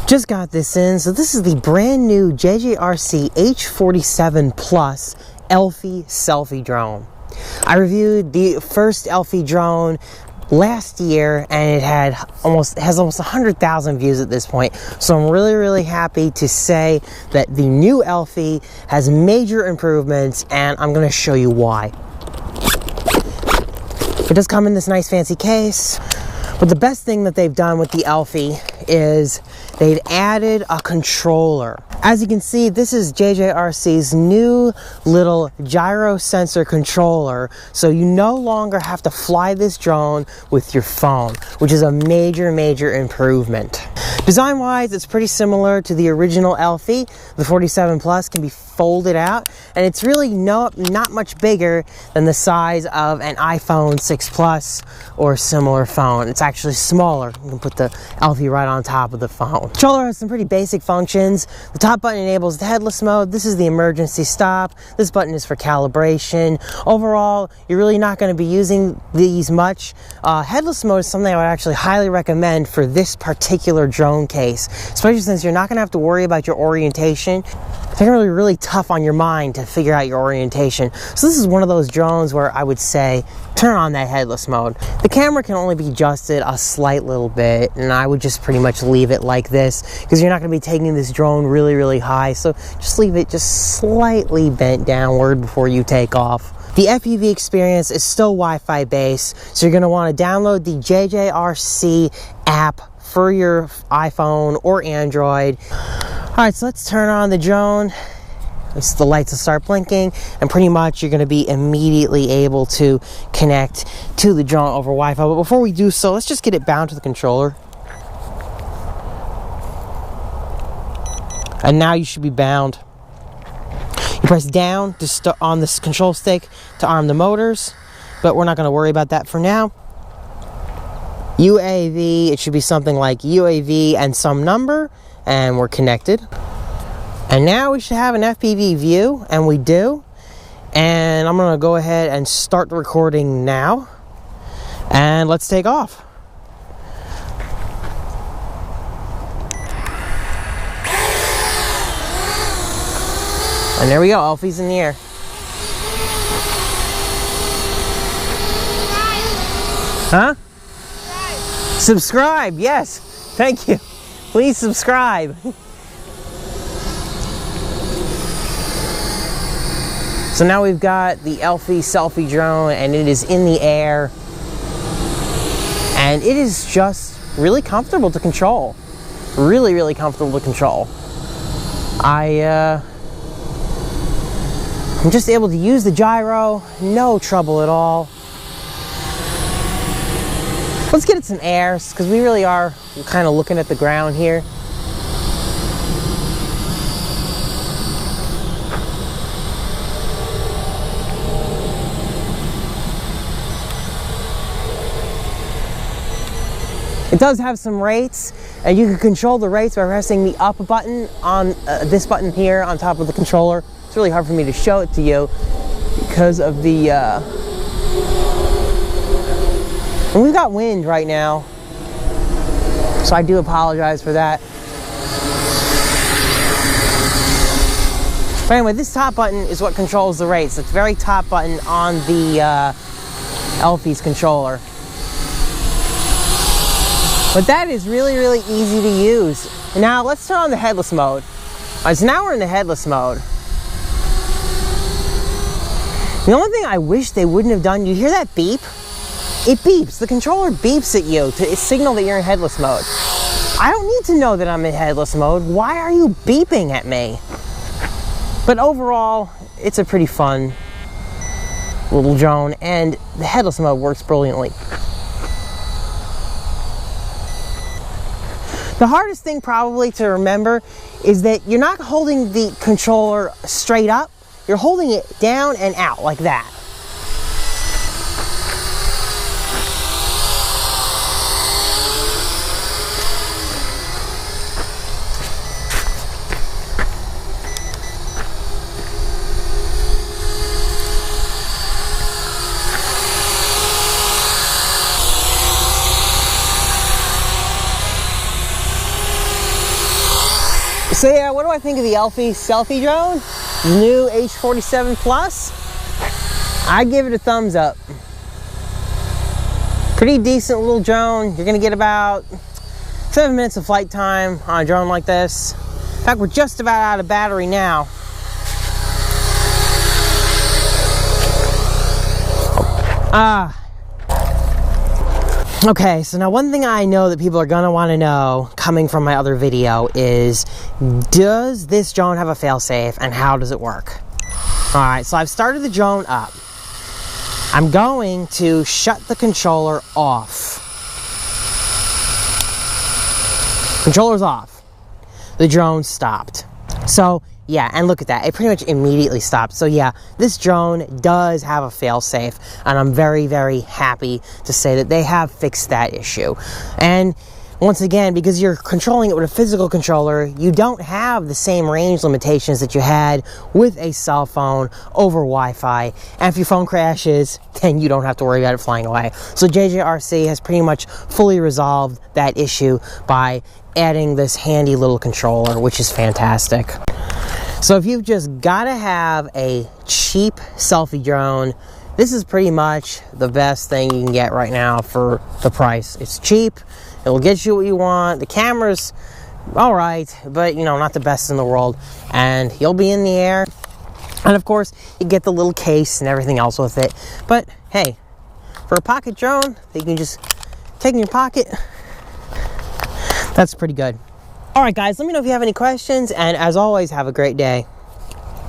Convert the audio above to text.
Just got this in. So this is the brand new JJRC H47 Plus ELFIE selfie drone. I reviewed the first ELFIE drone last year, and it has almost 100,000 views at this point. So I'm really happy to say that the new ELFIE has major improvements, and I'm going to show you why. It does come in this nice fancy case, but the best thing that they've done with the ELFIE is they've added a controller. As you can see, this is JJRC's new little gyro sensor controller, so you no longer have to fly this drone with your phone, which is a major improvement. Design-wise, it's pretty similar to the original ELFIE. The 47 Plus can be folded out, and it's really not much bigger than the size of an iPhone 6 Plus or similar phone. It's actually smaller. You can put the ELFIE right on top of the phone. The controller has some pretty basic functions. The top button enables the headless mode. This is the emergency stop. This button is for calibration. Overall, you're really not going to be using these much. Headless mode is something I would actually highly recommend for this particular drone case, especially since you're not going to have to worry about your orientation. It's really tough on your mind to figure out your orientation. So this is one of those drones where I would say turn on that headless mode. The camera can only be adjusted a slight little bit, and I would just pretty much leave it like this because you're not going to be taking this drone really high. So just leave it just slightly bent downward before you take off. The FPV experience is still Wi-Fi based, so you're going to want to download the JJRC app for your iPhone or Android. Alright, so let's turn on the drone. The lights will start blinking, and pretty much you're going to be immediately able to connect to the drone over Wi-Fi. But before we do so, let's just get it bound to the controller. And now you should be bound. You press down on this control stick to arm the motors, but we're not going to worry about that for now. UAV, it should be something like UAV and some number, and we're connected. And now we should have an FPV view, and we do. And I'm going to go ahead and start the recording now. And let's take off. And there we go, ELFIE's in the air. Huh? Subscribe, yes. Thank you. Please subscribe. So now we've got the ELFIE selfie drone, and it is in the air. And it is just really comfortable to control. Really comfortable to control. I'm just able to use the gyro, no trouble at all. Let's get it some air, because we really are kind of looking at the ground here. It does have some rates, and you can control the rates by pressing the up button on this button here on top of the controller. It's really hard for me to show it to you because of the and we've got wind right now, so I do apologize for that. But anyway, this top button is what controls the rates. It's the very top button on the ELFIE's controller. But that is really easy to use. Now let's turn on the headless mode. Alright, so now we're in the headless mode. The only thing I wish they wouldn't have done, you hear that beep? It beeps. The controller beeps at you to signal that you're in headless mode. I don't need to know that I'm in headless mode. Why are you beeping at me? But overall, it's a pretty fun little drone, and the headless mode works brilliantly. The hardest thing probably to remember is that you're not holding the controller straight up. You're holding it down and out like that. So yeah, what do I think of the ELFIE selfie drone? The new H47 Plus? I give it a thumbs up. Pretty decent little drone. You're gonna get about 7 minutes of flight time on a drone like this. In fact, we're just about out of battery now. Okay, so now one thing I know that people are gonna wanna know coming from my other video is, does this drone have a failsafe and how does it work? All right, so I've started the drone up. I'm going to shut the controller off. Controller's off. The drone stopped. So yeah, and look at that. It pretty much immediately stopped. So yeah, this drone does have a failsafe, and I'm very, very happy to say that they have fixed that issue. And once again, because you're controlling it with a physical controller, you don't have the same range limitations that you had with a cell phone over Wi-Fi. And if your phone crashes, then you don't have to worry about it flying away. So JJRC has pretty much fully resolved that issue by adding this handy little controller, which is fantastic. So if you've just got to have a cheap selfie drone, this is pretty much the best thing you can get right now for the price. It's cheap, it'll get you what you want, the camera's alright, but you know, not the best in the world, and you'll be in the air, and of course, you get the little case and everything else with it. But hey, for a pocket drone that you can just take in your pocket, that's pretty good. Alright guys, let me know if you have any questions, and as always, have a great day.